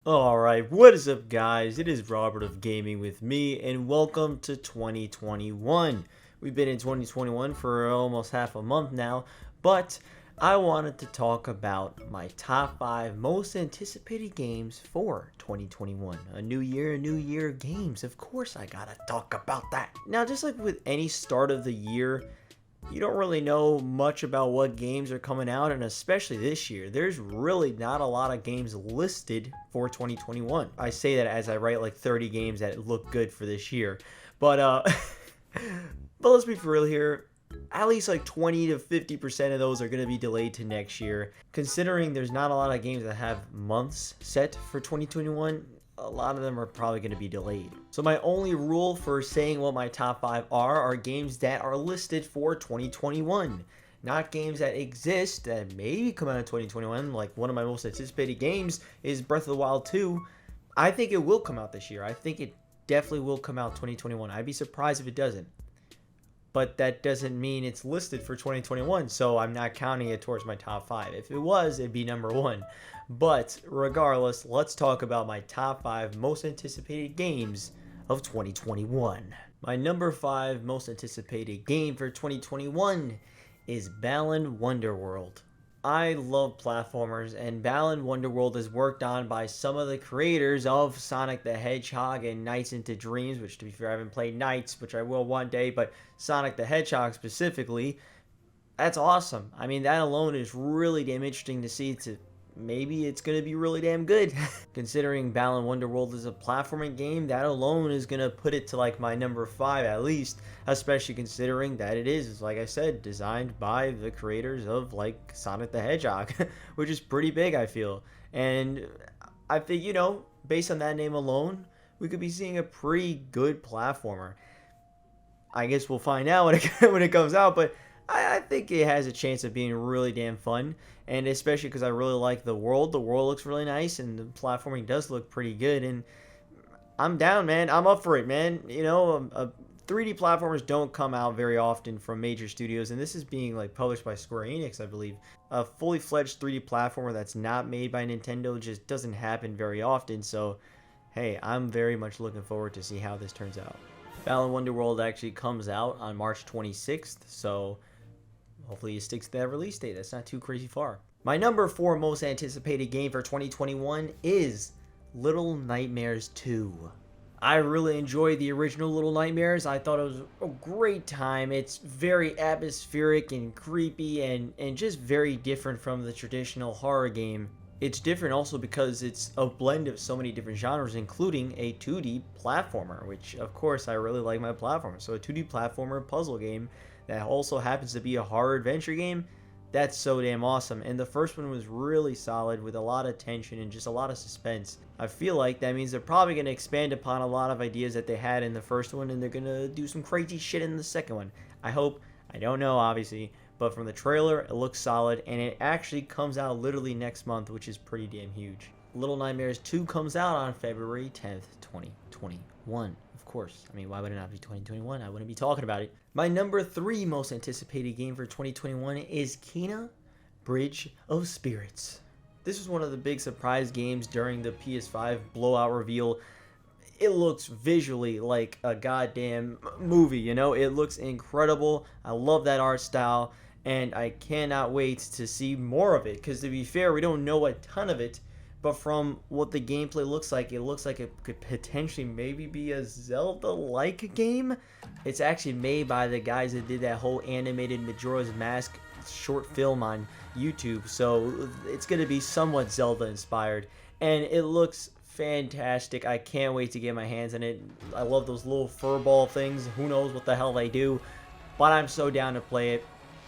Alright, what is up guys? It is Robert of Gaming with Me, and welcome to 2021. We've been in 2021 for almost half a month now, but I wanted to talk about my top 5 most anticipated games for 2021. A new year of games. Of course I gotta talk about that. Now, just like with any start of the year, you don't really know much about what games are coming out, and especially this year, there's really not a lot of games listed for 2021. I say that as I write like 30 games that look good for this year, but but let's be for real here. At least like 20 to 50% of those are going to be delayed to next year. Considering there's not a lot of games that have months set for 2021, a lot of them are probably going to be delayed. So my only rule for saying what my top 5 are games that are listed for 2021. Not games that exist that maybe come out in 2021. Like one of my most anticipated games is Breath of the Wild 2. I think it will come out this year. I think it definitely will come out 2021. I'd be surprised if it doesn't. But that doesn't mean it's listed for 2021, so I'm not counting it towards my top 5. If it was, it'd be number 1. But regardless, let's talk about my top 5 most anticipated games of 2021. My number 5 most anticipated game for 2021 is Balan Wonderworld. I love platformers, and Balan Wonderworld is worked on by some of the creators of Sonic the Hedgehog and Nights into Dreams, which to be fair I haven't played Nights, which I will one day, but Sonic the Hedgehog specifically, that's awesome. I mean, that alone is really damn interesting to see. Maybe it's going to be really damn good. Considering Balan Wonderworld is a platforming game, that alone is going to put it to like my number 5 at least, especially considering that it is, like I said, designed by the creators of like Sonic the Hedgehog, which is pretty big, I feel. And I think, based on that name alone, we could be seeing a pretty good platformer. I guess we'll find out when it comes out, but I think it has a chance of being really damn fun, and especially because I really like the world. The world looks really nice, and the platforming does look pretty good, and I'm down, man. I'm up for it, man. 3D platformers don't come out very often from major studios, and this is being like published by Square Enix, I believe. A fully fledged 3D platformer that's not made by Nintendo just doesn't happen very often, so hey, I'm very much looking forward to see how this turns out. Balan Wonderworld actually comes out on March 26th, so hopefully it sticks to that release date. That's not too crazy far. My number 4 most anticipated game for 2021 is Little Nightmares 2. I really enjoyed the original Little Nightmares. I thought it was a great time. It's very atmospheric and creepy and just very different from the traditional horror game. It's different also because it's a blend of so many different genres, including a 2D platformer, which of course I really like my platformers. So a 2D platformer puzzle game that also happens to be a horror adventure game, that's so damn awesome. And the first one was really solid with a lot of tension and just a lot of suspense. I feel like that means they're probably going to expand upon a lot of ideas that they had in the first one, and they're going to do some crazy shit in the second one. I hope. I don't know, obviously, but from the trailer, it looks solid, and it actually comes out literally next month, which is pretty damn huge. Little Nightmares 2 comes out on February 10th, 2021. Of course. I mean, why would it not be 2021? I wouldn't be talking about it. My number 3 most anticipated game for 2021 is Kena Bridge of Spirits. This was one of the big surprise games during the PS5 blowout reveal. It looks visually like a goddamn movie, It looks incredible. I love that art style, and I cannot wait to see more of it, because to be fair, we don't know a ton of it. But from what the gameplay looks like, it looks like it could potentially maybe be a Zelda-like game. It's actually made by the guys that did that whole animated Majora's Mask short film on YouTube. So it's going to be somewhat Zelda-inspired. And it looks fantastic. I can't wait to get my hands on it. I love those little furball things. Who knows what the hell they do. But I'm so down to play it.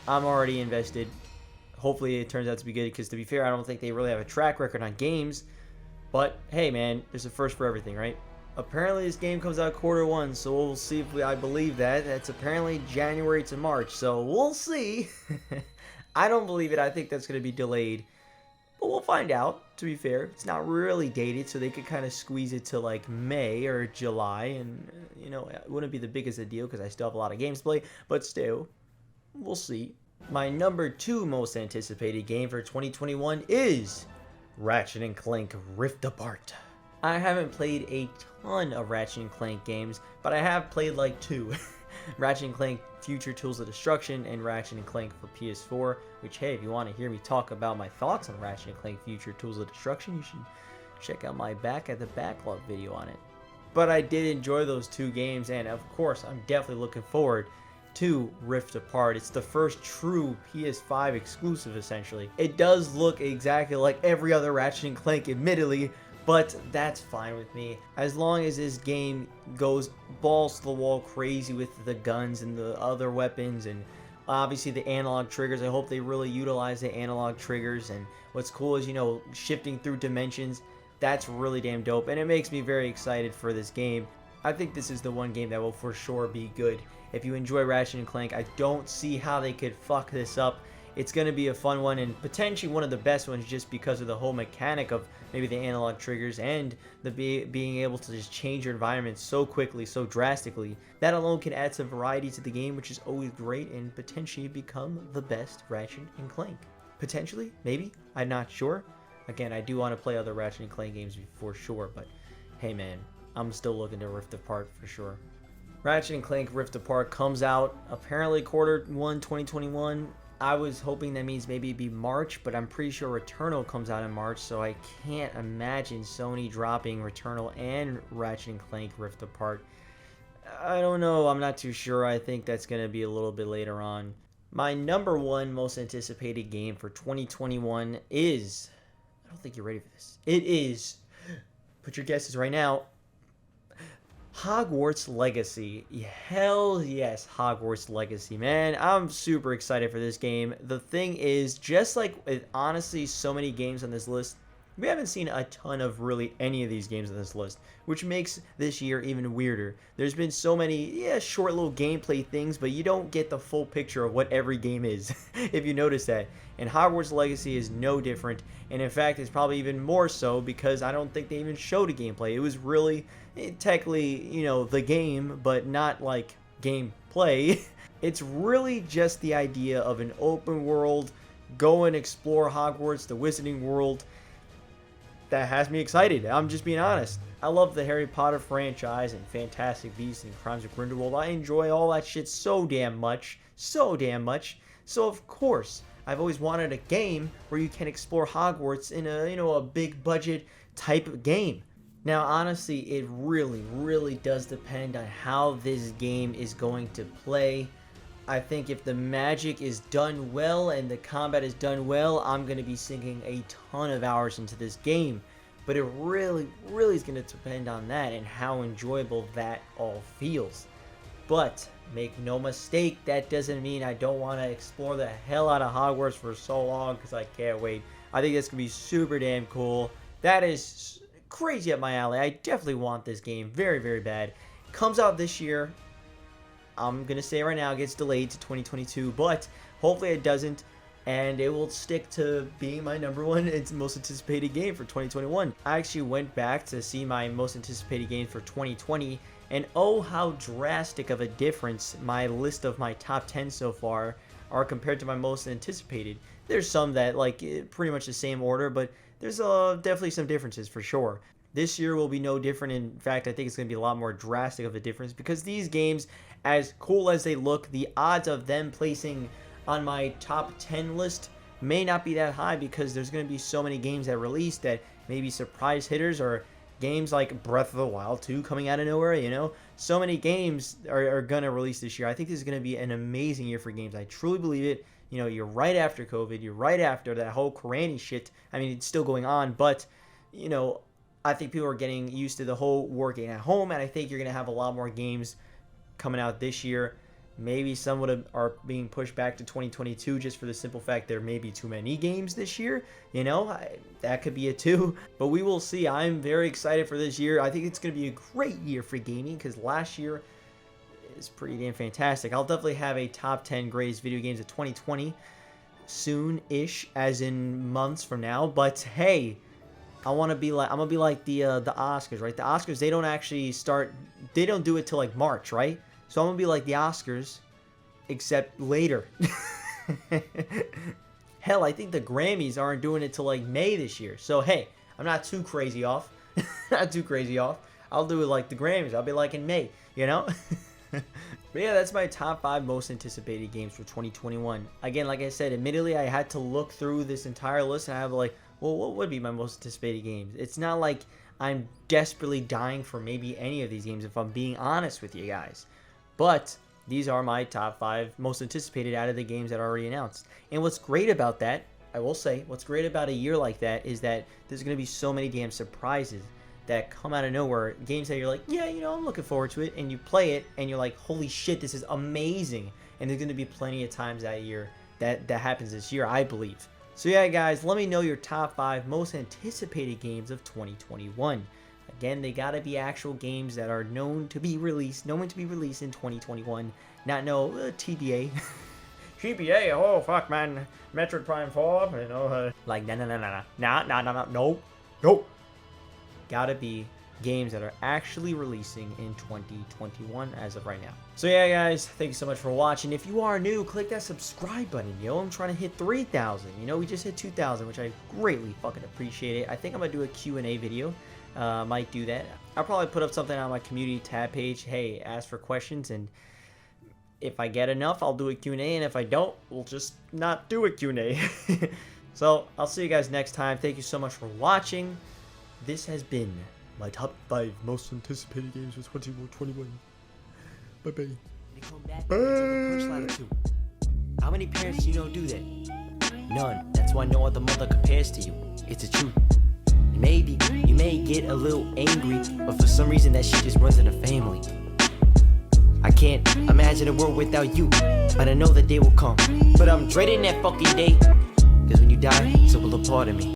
I'm already invested. Hopefully it turns out to be good, because to be fair, I don't think they really have a track record on games. But hey, man, there's a first for everything, right? Apparently this game comes out Q1, so we'll see if I believe that. That's apparently January to March, so we'll see. I don't believe it. I think that's going to be delayed. But we'll find out, to be fair. It's not really dated, so they could kind of squeeze it to like May or July. And, it wouldn't be the biggest a deal because I still have a lot of games to play. But still, we'll see. My number 2 most anticipated game for 2021 is Ratchet & Clank Rift Apart. I haven't played a ton of Ratchet and Clank games, but I have played like two. Ratchet and Clank Future Tools of Destruction and Ratchet and Clank for PS4, which, hey, if you want to hear me talk about my thoughts on Ratchet and Clank Future Tools of Destruction, you should check out my Back at the Backlog video on it. But I did enjoy those two games, and of course, I'm definitely looking forward to Rift Apart. It's the first true PS5 exclusive, essentially. It does look exactly like every other Ratchet and Clank, admittedly, but that's fine with me. As long as this game goes balls to the wall crazy with the guns and the other weapons and obviously the analog triggers. I hope they really utilize the analog triggers, and what's cool is, you know, shifting through dimensions. That's really damn dope, and it makes me very excited for this game. I think this is the one game that will for sure be good. If you enjoy Ratchet and Clank, I don't see how they could fuck this up. It's going to be a fun one and potentially one of the best ones just because of the whole mechanic of maybe the analog triggers and the being able to just change your environment so quickly, so drastically. That alone can add some variety to the game, which is always great, and potentially become the best Ratchet and Clank. Potentially, maybe, I'm not sure. Again, I do want to play other Ratchet and Clank games for sure, but hey man, I'm still looking to Rift Apart for sure. Ratchet and Clank Rift Apart comes out apparently Q1 2021. I was hoping that means maybe it'd be March, but I'm pretty sure Returnal comes out in March, so I can't imagine Sony dropping Returnal and Ratchet and Clank Rift Apart. I don't know, I'm not too sure. I think that's going to be a little bit later on. My number one most anticipated game for 2021 is... I don't think you're ready for this. It is... Put your guesses right now. Hogwarts Legacy. Hell yes, Hogwarts Legacy, man. I'm super excited for this game. The thing is, just like with honestly so many games on this list, we haven't seen a ton of really any of these games on this list, which makes this year even weirder. There's been so many, short little gameplay things, but you don't get the full picture of what every game is, if you notice that. And Hogwarts Legacy is no different, and in fact, it's probably even more so because I don't think they even showed a gameplay. It was really, technically, you know, the game, but not like gameplay. It's really just the idea of an open world, go and explore Hogwarts, the Wizarding World. That has me excited. I'm just being honest. I love the Harry Potter franchise and Fantastic Beasts and Crimes of Grindelwald. I enjoy all that shit so damn much. So damn much. So of course, I've always wanted a game where you can explore Hogwarts in a, a big budget type of game. Now, honestly, it really does depend on how this game is going to play. I think if the magic is done well and the combat is done well, I'm going to be sinking a ton of hours into this game. But it really is going to depend on that and how enjoyable that all feels. But make no mistake, that doesn't mean I don't want to explore the hell out of Hogwarts for so long, because I can't wait. I think that's going to be super damn cool. That is crazy up my alley. I definitely want this game very bad. Comes out this year. I'm going to say right now it gets delayed to 2022, but hopefully it doesn't, and it will stick to being my number one and most anticipated game for 2021. I actually went back to see my most anticipated game for 2020, and oh, how drastic of a difference my list of my top 10 so far are compared to my most anticipated. There's some that, like, pretty much the same order, but there's definitely some differences for sure. This year will be no different. In fact, I think it's going to be a lot more drastic of a difference because these games, as cool as they look, the odds of them placing on my top 10 list may not be that high because there's going to be so many games that release that may be surprise hitters, or games like Breath of the Wild 2 coming out of nowhere, So many games are going to release this year. I think this is going to be an amazing year for games. I truly believe it. You're right after COVID. You're right after that whole Corona shit. I mean, it's still going on, but, I think people are getting used to the whole working at home, and I think you're going to have a lot more games coming out this year. Maybe some are being pushed back to 2022 just for the simple fact there may be too many games this year. That could be it too. But we will see. I'm very excited for this year. I think it's going to be a great year for gaming because last year is pretty damn fantastic. I'll definitely have a top 10 greatest video games of 2020 soon-ish, as in months from now. But hey, I'm gonna be like the Oscars, right? The Oscars, they don't actually start, they don't do it till like March, right? So I'm gonna be like the Oscars, except later. Hell, I think the Grammys aren't doing it till like May this year. So hey, I'm not too crazy off. Not too crazy off. I'll do it like the Grammys. I'll be like in May, you know? But yeah, that's my top 5 most anticipated games for 2021. Again, like I said, admittedly, I had to look through this entire list and I have like, well, what would be my most anticipated games? It's not like I'm desperately dying for maybe any of these games, if I'm being honest with you guys. But these are my top 5 most anticipated out of the games that are already announced. And what's great about that, I will say, what's great about a year like that is that there's going to be so many damn surprises that come out of nowhere. Games that you're like, yeah, you know, I'm looking forward to it. And you play it and you're like, holy shit, this is amazing. And there's going to be plenty of times that year that happens this year, I believe. So yeah, guys, let me know your top 5 most anticipated games of 2021. Again, they gotta be actual games that are known to be released in 2021. Not no TBA. TBA, oh fuck man, Metroid Prime 4, you know, like no. Gotta be games that are actually releasing in 2021 as of right now. So yeah, guys, thank you so much for watching. If you are new, click that subscribe button, yo. I'm trying to hit 3,000. You know, we just hit 2,000, which I greatly fucking appreciate it. I think I'm gonna do a Q&A video. Might do that. I'll probably put up something on my community tab page. Hey, ask for questions, and if I get enough, I'll do a Q&A, and if I don't, we'll just not do a Q&A. So I'll see you guys next time. Thank you so much for watching. This has been my top 5 most anticipated games of 2021. Bye-bye. How many parents do you know do that? None. That's why no other mother compares to you. It's the truth. Maybe you may get a little angry, but for some reason that shit just runs in the family. I can't imagine a world without you, but I know the day will come. But I'm dreading that fucking day, because when you die, so will a part of me.